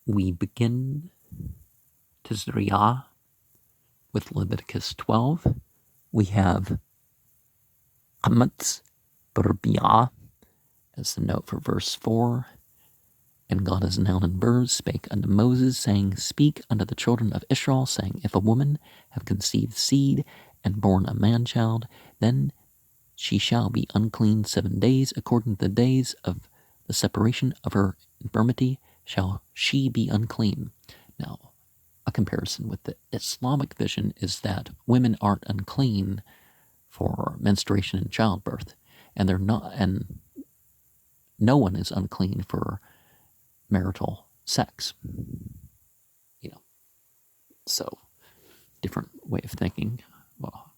We begin Tizriyah with Leviticus 12. We have Chametz Berbiyah as the note for verse 4. And God as noun and verb spake unto Moses, saying, Speak unto the children of Israel, saying, If a woman have conceived seed and born a man-child, then she shall be unclean 7 days, according to the days of the separation of her infirmity shall she be unclean. Now, a comparison with the Islamic vision is that women aren't unclean for menstruation and childbirth, and they're not, and no one is unclean for marital sex. So different way of thinking. Well,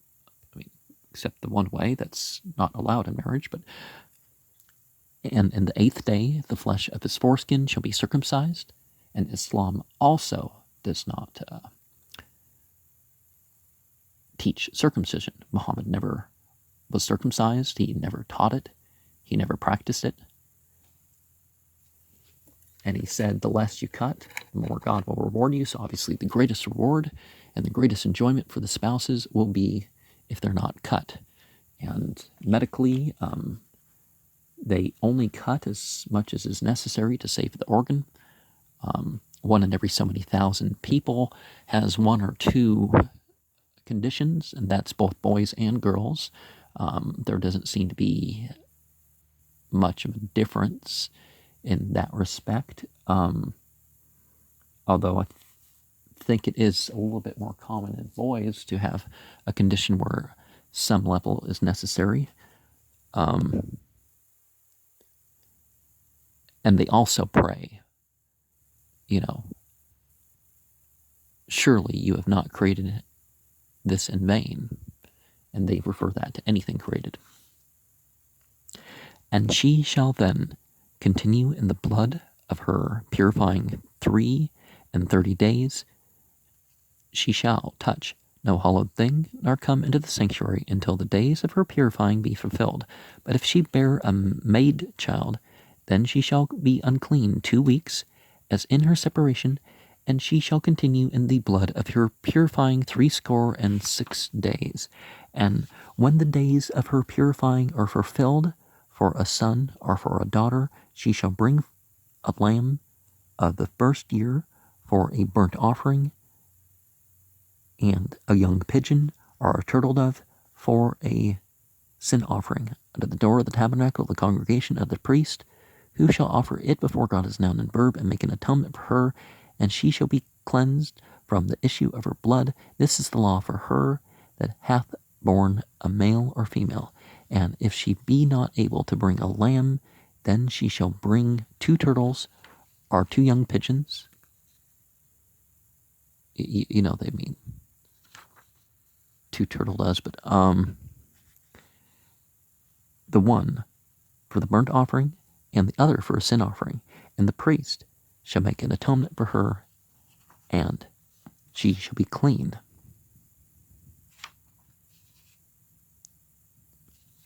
I mean, except the one way that's not allowed in marriage, but and in the 8th day the flesh of his foreskin shall be circumcised, and Islam also does not teach circumcision. Muhammad never was circumcised, he never taught it, he never practiced it. And he said, the less you cut, the more God will reward you. So obviously the greatest reward and the greatest enjoyment for the spouses will be if they're not cut. And medically, they only cut as much as is necessary to save the organ. One in every so many thousand people has one or two conditions, and that's both boys and girls. There doesn't seem to be much of a difference in that respect, although I think it is a little bit more common in boys to have a condition where some level is necessary. And they also pray, surely you have not created this in vain. And they refer that to anything created. And she shall then continue in the blood of her purifying 33 days. She shall touch no hallowed thing, nor come into the sanctuary until the days of her purifying be fulfilled. But if she bear a maid child, then she shall be unclean 2 weeks, as in her separation, and she shall continue in the blood of her purifying 66 days. And when the days of her purifying are fulfilled, for a son or for a daughter, she shall bring a lamb of the first year for a burnt offering, and a young pigeon or a turtle dove for a sin offering unto the door of the tabernacle of the congregation of the priest, who shall offer it before God as noun and verb, and make an atonement for her, and she shall be cleansed from the issue of her blood. This is the law for her that hath born a male or female. And if she be not able to bring a lamb, then she shall bring 2 turtles or 2 young pigeons. They mean 2 turtle doves, but the one for the burnt offering and the other for a sin offering. And the priest shall make an atonement for her, and she shall be clean.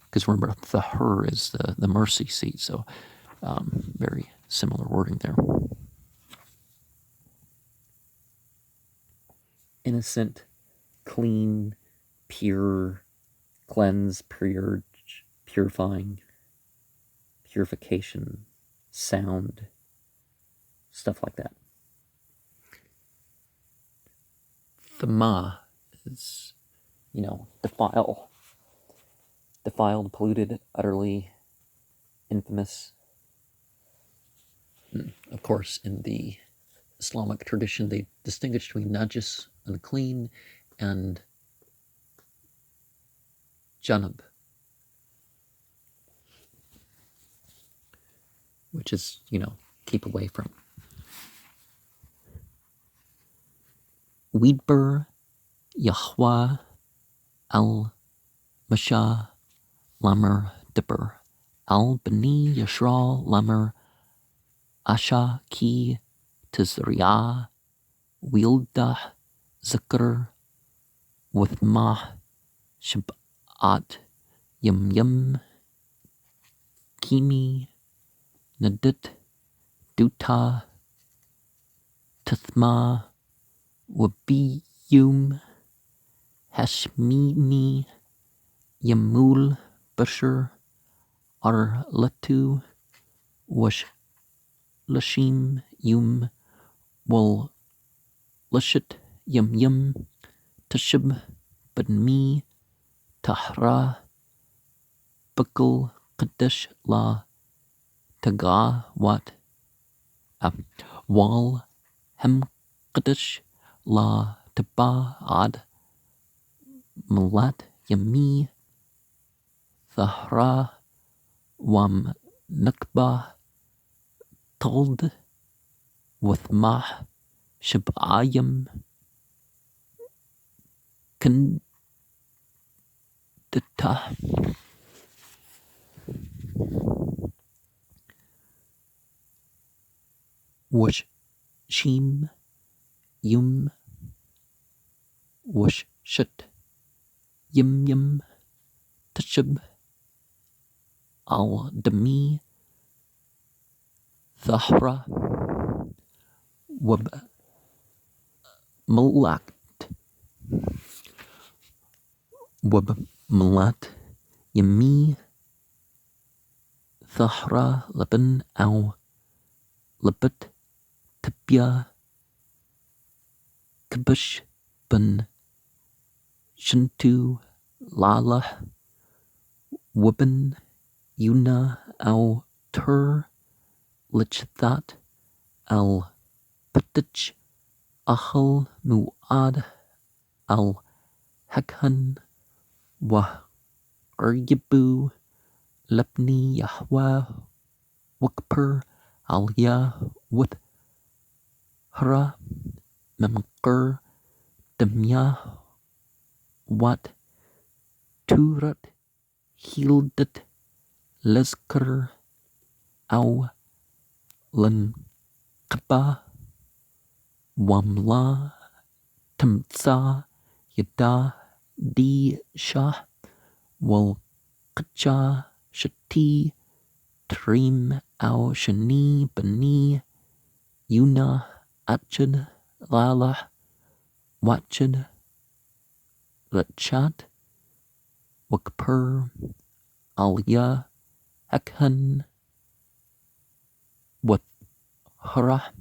Because remember, the her is the mercy seat, so very similar wording there. Innocent, clean, pure, cleanse, purge, purifying, purification, sound, stuff like that. The ma is, defiled, polluted, utterly infamous. Of course, in the Islamic tradition, they distinguish between najis, unclean, and janab, which is, keep away from. Weedbur, Yahweh, Al-Mashah, Lamer, Dipper, Al-Bani, Yashral, Lamer, Asha, Ki, Tizriyah, Wildah, Zikr, Withmah, Shabbat, Yum, Kimi, Nadit, Duta, Tithma Wabiyum Hashmini Yamul Bashir Arlatu Wash Lashim Yum Wal Lashit Yum Yum Tashib Badmi Tahra Bukal Qadish La Taga Wat Wal Hem Qadish La Taba Ad Malat Yami Thahra Wam Nakba Told Wathmah Shab'ayam Kandita Wash Shim Yum Wash Shit Yim Yim Tashib Al Dami Thahra Wab Malak Wab Malat Yami Thahra Laban Au Labat Tabia Kabush Ban Shintu Lala Wabin Yuna Au Tur Lichthat Al Patich Achal Muad Al Hakhan Wah Eryabu Lepni Yahwa Wakper Al Ya Wut Hara Memker Demya Wat Turat Hildet Lesker Au Lan Kaba Wamla Tamtsa Yada Di Shah Wal Kacha Shati Trim Au Shani Bani Yuna Achad Lala Watchad Lachat Wakper Alya Akhan Wat Hara